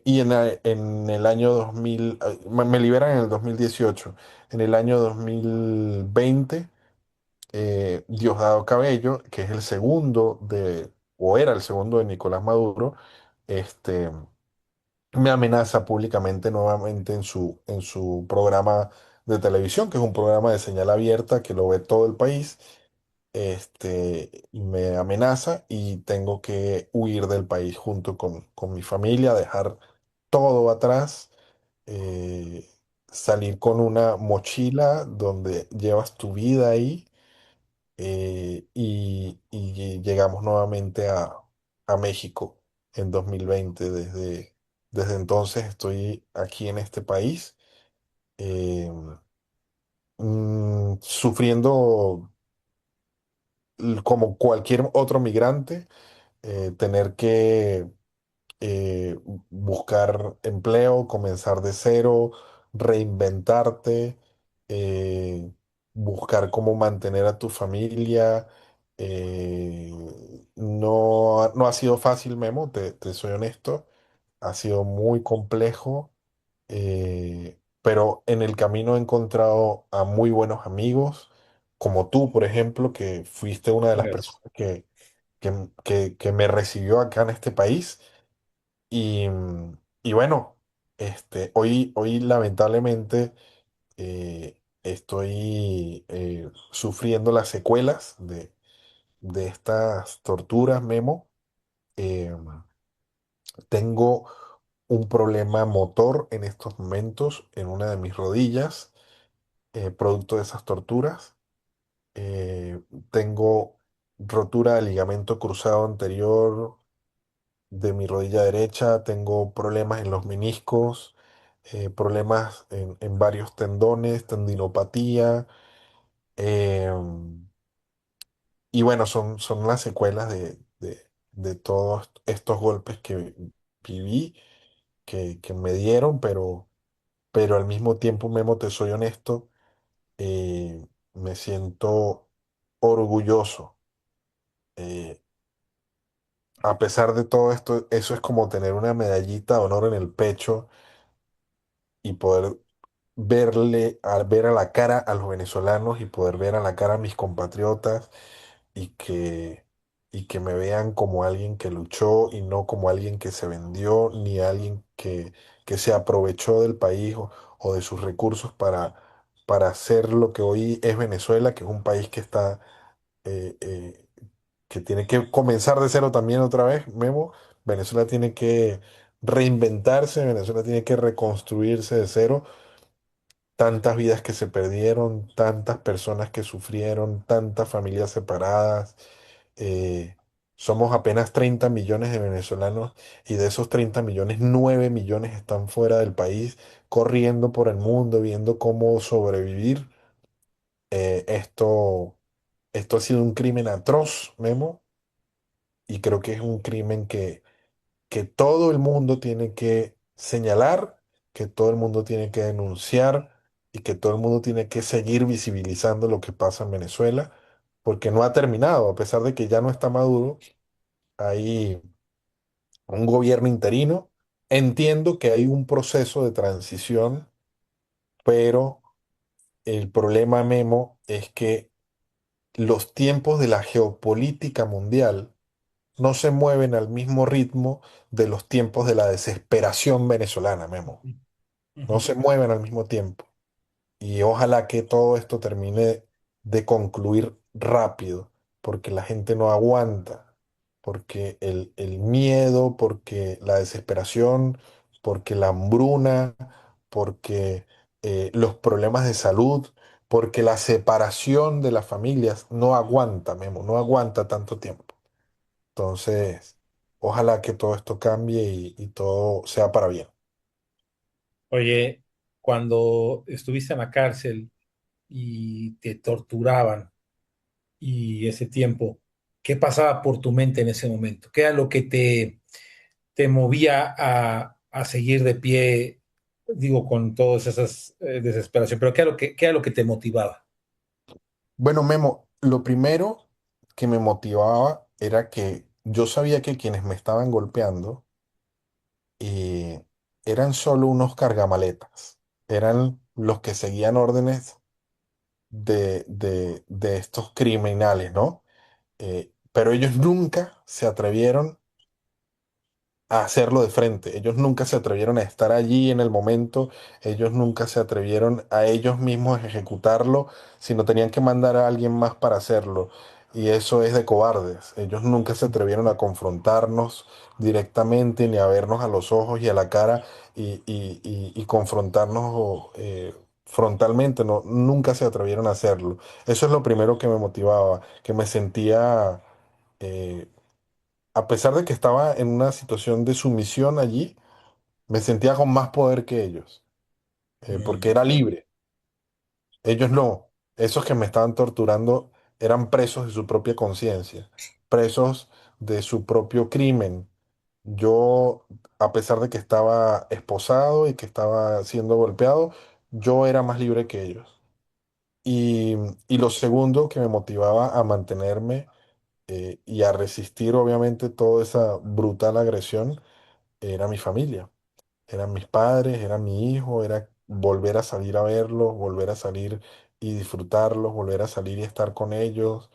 Y en el año 2000, me liberan en el 2018. En el año 2020, Diosdado Cabello, que es el segundo o era el segundo de Nicolás Maduro, este, me amenaza públicamente nuevamente en su programa de televisión, que es un programa de señal abierta que lo ve todo el país. Me amenaza y tengo que huir del país junto con mi familia, dejar todo atrás, eh, salir con una mochila donde llevas tu vida ahí, y llegamos nuevamente a México en 2020. Desde entonces estoy aquí en este país, eh, sufriendo como cualquier otro migrante, tener que buscar empleo, comenzar de cero, reinventarte, eh, buscar cómo mantener a tu familia. eh, no ha sido fácil, Memo, te soy honesto, ha sido muy complejo, pero en el camino he encontrado a muy buenos amigos, como tú, por ejemplo, que fuiste una de las Gracias. personas que me recibió acá en este país. Y y bueno, hoy lamentablemente estoy sufriendo las secuelas de estas torturas, Memo. Eh, Tengo un problema motor en estos momentos en una de mis rodillas, producto de esas torturas. Eh, Tengo rotura de ligamento cruzado anterior de mi rodilla derecha, tengo problemas en los meniscos, problemas en varios tendones, tendinopatía. Y bueno, son las secuelas de todos estos golpes que viví, que me dieron, pero al mismo tiempo, Memo, te soy honesto, me siento orgulloso. eh, a pesar de todo esto, eso es como tener una medallita de honor en el pecho y poder ver a la cara a los venezolanos y poder ver a la cara a mis compatriotas y que me vean como alguien que luchó y no como alguien que se vendió, ni alguien que se aprovechó del país o de sus recursos para hacer lo que hoy es Venezuela, que es un país que está, que tiene que comenzar de cero también otra vez, Memo. Venezuela tiene que reinventarse, Venezuela tiene que reconstruirse de cero. Tantas vidas que se perdieron, tantas personas que sufrieron, tantas familias separadas. eh, Somos apenas 30 millones de venezolanos y de esos 30 millones, 9 millones están fuera del país, corriendo por el mundo, viendo cómo sobrevivir. Eh, esto, Esto ha sido un crimen atroz, Memo, y creo que es un crimen que todo el mundo tiene que señalar, que todo el mundo tiene que denunciar y que todo el mundo tiene que seguir visibilizando lo que pasa en Venezuela, porque no ha terminado, a pesar de que ya no está Maduro, hay un gobierno interino. Entiendo que hay un proceso de transición, pero el problema, Memo, es que los tiempos de la geopolítica mundial no se mueven al mismo ritmo de los tiempos de la desesperación venezolana, Memo. No Ujú. se mueven al mismo tiempo. Y ojalá que todo esto termine de concluir rápido, porque la gente no aguanta, porque el miedo, porque la desesperación, porque la hambruna, porque los problemas de salud, porque la separación de las familias no aguanta, Memo, no aguanta tanto tiempo. Entonces, ojalá que todo esto cambie y todo sea para bien. Oye, cuando estuviste en la cárcel y te torturaban y ese tiempo, ¿qué pasaba por tu mente en ese momento? ¿Qué era lo que te movía a seguir de pie, digo, con todas esas desesperación, pero qué era lo que te motivaba? Bueno, Memo, lo primero que me motivaba era que yo sabía que quienes me estaban golpeando eh, eran solo unos cargamaletas, eran los que seguían órdenes de estos criminales, ¿no? Pero ellos nunca se atrevieron a hacerlo de frente. Ellos nunca se atrevieron a estar allí en el momento, ellos nunca se atrevieron a ellos mismos a ejecutarlo, sino tenían que mandar a alguien más para hacerlo. Y eso es de cobardes. Ellos nunca se atrevieron a confrontarnos directamente, ni a vernos a los ojos y a la cara y confrontarnos frontalmente. No, nunca se atrevieron a hacerlo. Eso es lo primero que me motivaba, que me sentía eh, a pesar de que estaba en una situación de sumisión allí, me sentía con más poder que ellos, porque Mm. era libre. Ellos no. Esos que me estaban torturando eran presos de su propia conciencia, presos de su propio crimen. Yo, a pesar de que estaba esposado y que estaba siendo golpeado, yo era más libre que ellos. Y, y lo segundo que me motivaba a mantenerme y a resistir, obviamente, toda esa brutal agresión era mi familia, eran mis padres, era mi hijo, era volver a salir a verlos, volver a salir y disfrutarlos, volver a salir y estar con ellos.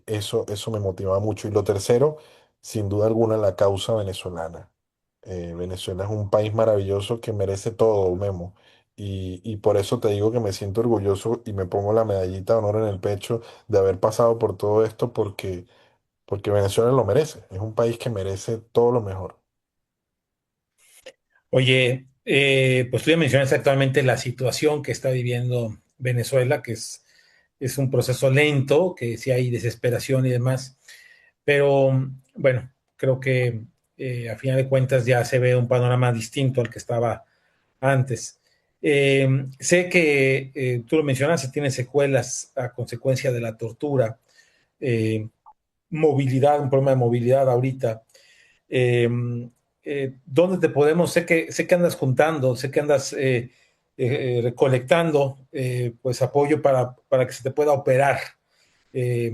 Eso me motivaba mucho. Y lo tercero, sin duda alguna, la causa venezolana. Venezuela es un país maravilloso que merece todo, Memo. Y por eso te digo que me siento orgulloso y me pongo la medallita de honor en el pecho de haber pasado por todo esto porque Venezuela lo merece. Es un país que merece todo lo mejor. Oye, pues tú ya mencionaste actualmente la situación que está viviendo Venezuela, que es un proceso lento, que sí hay desesperación y demás, pero bueno, creo que a final de cuentas ya se ve un panorama distinto al que estaba antes. Sé que tú lo mencionaste, tiene secuelas a consecuencia de la tortura, eh, movilidad, un problema de movilidad ahorita. Eh, ¿Dónde te podemos? Sé que andas juntando, sé que andas recolectando pues apoyo para que se te pueda operar. Eh,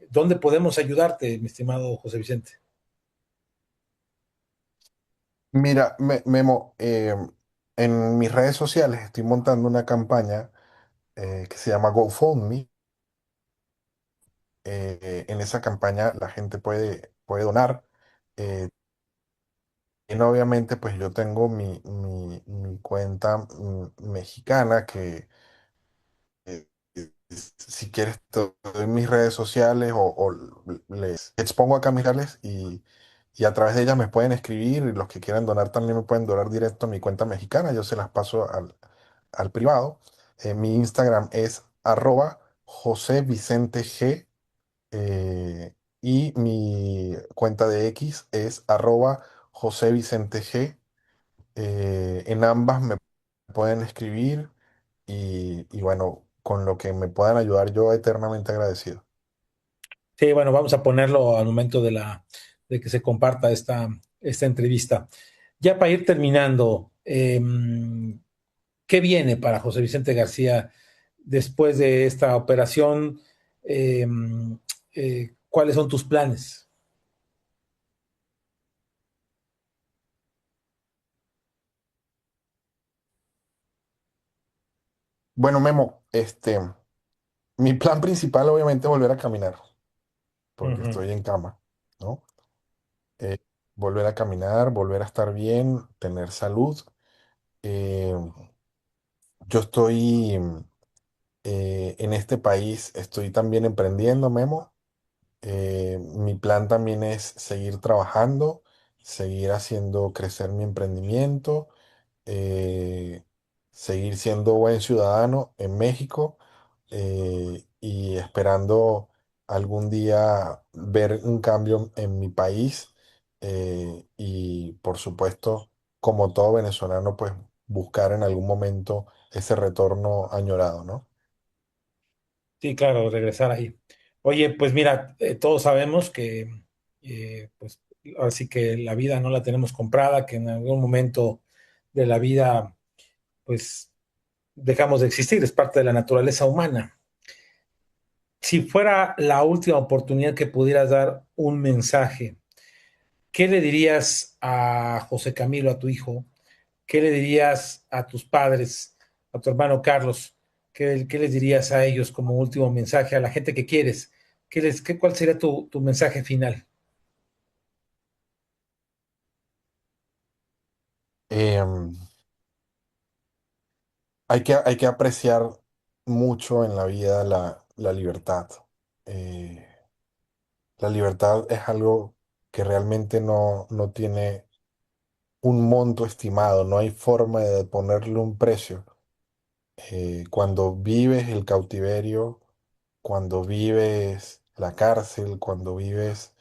¿Dónde podemos ayudarte, mi estimado José Vicente? Mira, Memo, en mis redes sociales estoy montando una campaña que se llama GoFundMe. En esa campaña la gente puede donar. Eh, y obviamente, pues yo tengo mi cuenta mexicana eh, si quieres te doy mis redes sociales o les expongo acá mis redes y a través de ellas me pueden escribir y los que quieran donar también me pueden donar directo a mi cuenta mexicana. Yo se las paso al privado. Mi Instagram es @José Vicente G. Y mi cuenta de X es @José Vicente G. En ambas me pueden escribir y bueno, con lo que me puedan ayudar yo eternamente agradecido. Sí, bueno, vamos a ponerlo al momento de que se comparta esta entrevista. Ya para ir terminando, ¿qué viene para José Vicente García después de esta operación? Eh, ¿Cuáles son tus planes? Bueno, Memo, mi plan principal obviamente es volver a caminar, porque Ujú. estoy en cama, ¿no? Eh, Volver a caminar, volver a estar bien, tener salud. Eh, yo estoy en este país, estoy también emprendiendo, Memo. Mi plan también es seguir trabajando, seguir haciendo crecer mi emprendimiento, eh, seguir siendo buen ciudadano en México y esperando algún día ver un cambio en mi país y por supuesto, como todo venezolano, pues buscar en algún momento ese retorno añorado, ¿no? Sí, claro, regresar ahí. Oye, pues mira, todos sabemos que pues así que la vida no la tenemos comprada, que en algún momento de la vida pues dejamos de existir, es parte de la naturaleza humana. Si fuera la última oportunidad que pudieras dar un mensaje, ¿qué le dirías a José Camilo, a tu hijo? ¿Qué le dirías a tus padres, a tu hermano Carlos? ¿Qué les dirías a ellos como último mensaje, a la gente que quieres? ¿Cuál sería tu mensaje final? Em, hay que apreciar mucho en la vida la libertad. Eh, la libertad es algo que realmente no tiene un monto estimado, no hay forma de ponerle un precio. Cuando vives el cautiverio, cuando vives la cárcel, cuando vives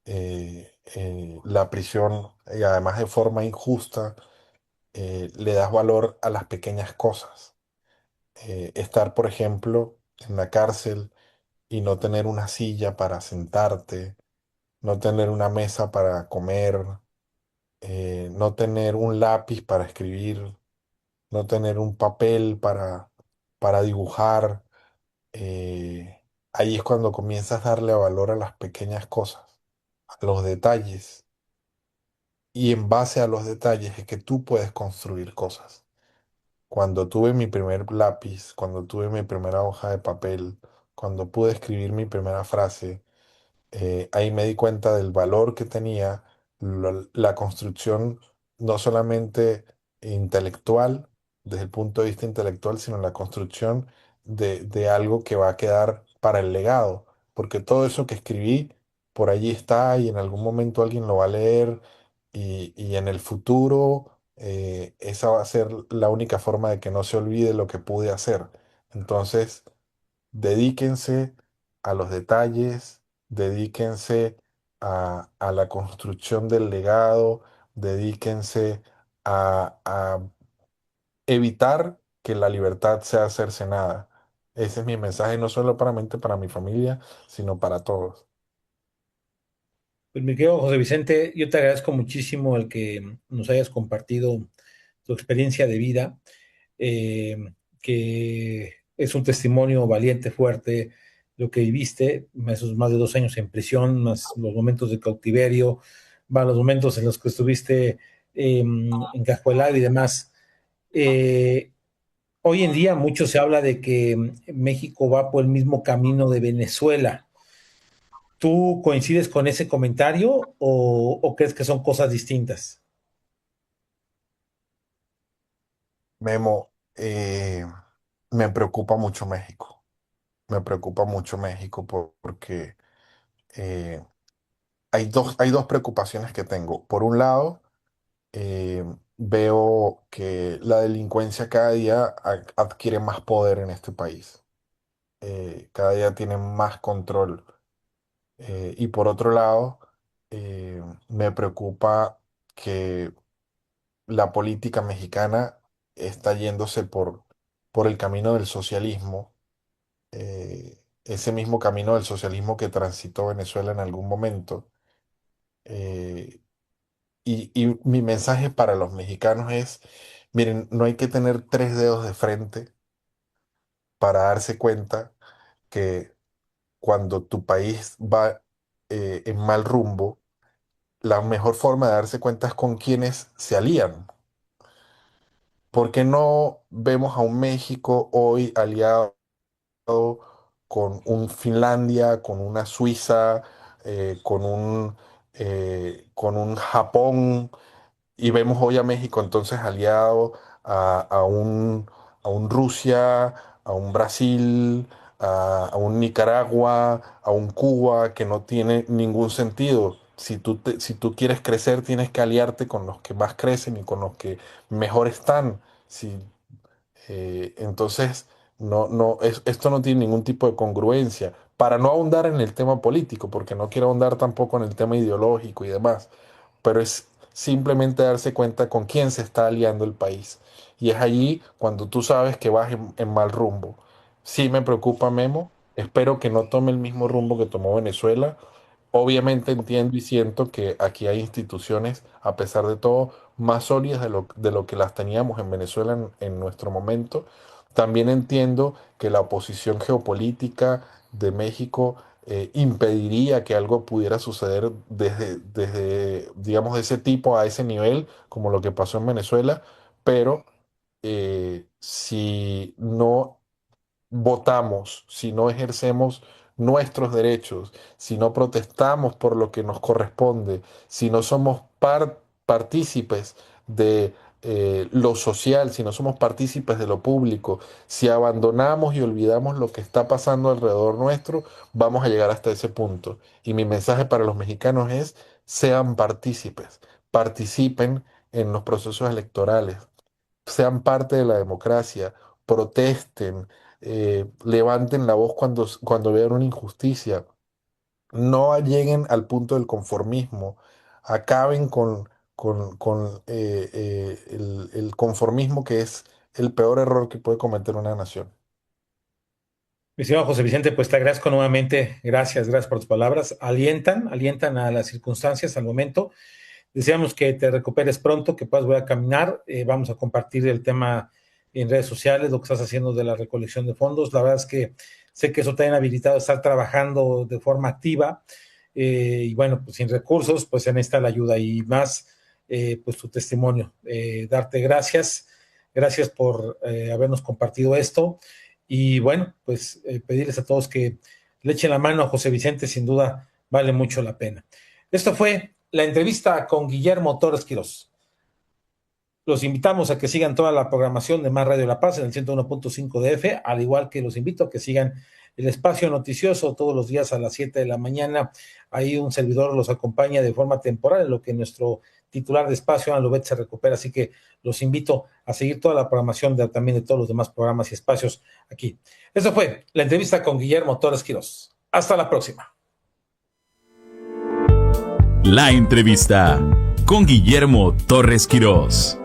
la prisión, y además de forma injusta, le das valor a las pequeñas cosas. Estar, por ejemplo, en la cárcel y no tener una silla para sentarte, no tener una mesa para comer, no tener un lápiz para escribir, no tener un papel para dibujar. Ahí es cuando comienzas a darle valor a las pequeñas cosas, a los detalles. Y en base a los detalles es que tú puedes construir cosas. Cuando tuve mi primer lápiz, cuando tuve mi primera hoja de papel, cuando pude escribir mi primera frase, ahí me di cuenta del valor que tenía la construcción no solamente intelectual, desde el punto de vista intelectual, sino en la construcción de algo que va a quedar para el legado, porque todo eso que escribí por allí está y en algún momento alguien lo va a leer y en el futuro esa va a ser la única forma de que no se olvide lo que pude hacer. Entonces, dedíquense a los detalles, dedíquense a la construcción del legado, dedíquense a evitar que la libertad sea cercenada. Ese es mi mensaje, no solo para mi familia, sino para todos. Pues mi querido José Vicente, yo te agradezco muchísimo el que nos hayas compartido tu experiencia de vida, eh, que es un testimonio valiente, fuerte, lo que viviste, esos más de 2 años en prisión, más los momentos de cautiverio, más los momentos en los que estuviste encajuelado y demás. Eh, Hoy en día mucho se habla de que México va por el mismo camino de Venezuela. ¿Tú coincides con ese comentario o crees que son cosas distintas? Memo, me preocupa mucho México. Me preocupa mucho México porque eh, hay dos preocupaciones que tengo. Por un lado, eh, veo que la delincuencia cada día adquiere más poder en este país. Cada día tiene más control. Y por otro lado, me preocupa que la política mexicana está yéndose por el camino del socialismo, ese mismo camino del socialismo que transitó Venezuela en algún momento. Eh, y mi mensaje para los mexicanos es, miren, no hay que tener tres dedos de frente para darse cuenta que cuando tu país va en mal rumbo, la mejor forma de darse cuenta es con quienes se alían. ¿Por qué no vemos a un México hoy aliado con un Finlandia, con una Suiza, con un Japón? Y vemos hoy a México entonces aliado a a un Rusia, a un Brasil, a un Nicaragua, a un Cuba, que no tiene ningún sentido. Si tú quieres crecer, tienes que aliarte con los que más crecen y con los que mejor están. Si entonces, esto no tiene ningún tipo de congruencia. Para no ahondar en el tema político, porque no quiero ahondar tampoco en el tema ideológico y demás, pero es simplemente darse cuenta con quién se está aliando el país. Y es allí cuando tú sabes que vas en mal rumbo. Sí me preocupa Memo, espero que no tome el mismo rumbo que tomó Venezuela. Obviamente entiendo y siento que aquí hay instituciones, a pesar de todo, más sólidas de lo que las teníamos en Venezuela en nuestro momento. También entiendo que la oposición geopolítica de México impediría que algo pudiera suceder digamos, de ese tipo a ese nivel, como lo que pasó en Venezuela, pero si no votamos, si no ejercemos nuestros derechos, si no protestamos por lo que nos corresponde, si no somos partícipes de lo social, si no somos partícipes de lo público, si abandonamos y olvidamos lo que está pasando alrededor nuestro, vamos a llegar hasta ese punto. Y mi mensaje para los mexicanos es, sean partícipes, participen en los procesos electorales, sean parte de la democracia, protesten, levanten la voz cuando vean una injusticia, no lleguen al punto del conformismo, acaben con el conformismo que es el peor error que puede cometer una nación. Mi señor José Vicente, pues te agradezco nuevamente. Gracias por tus palabras. Alientan a las circunstancias, al momento. Deseamos que te recuperes pronto, que puedas volver a caminar. Vamos a compartir el tema en redes sociales, lo que estás haciendo de la recolección de fondos. La verdad es que sé que eso te ha habilitado a estar trabajando de forma activa. Y bueno, pues sin recursos, pues se necesita la ayuda y más, pues tu testimonio. Darte gracias por habernos compartido esto. Y bueno, pues pedirles a todos que le echen la mano a José Vicente, sin duda vale mucho la pena. Esto fue la entrevista con Guillermo Torres Quirós. Los invitamos a que sigan toda la programación de Más Radio La Paz en el 101.5 de F, al igual que los invito a que sigan el espacio noticioso todos los días a las 7 de la mañana. Ahí un servidor los acompaña de forma temporal, en lo que nuestro titular de espacio, Ana Lubet, se recupera. Así que los invito a seguir toda la programación también de todos los demás programas y espacios aquí. Eso fue la entrevista con Guillermo Torres Quirós. Hasta la próxima. La entrevista con Guillermo Torres Quirós.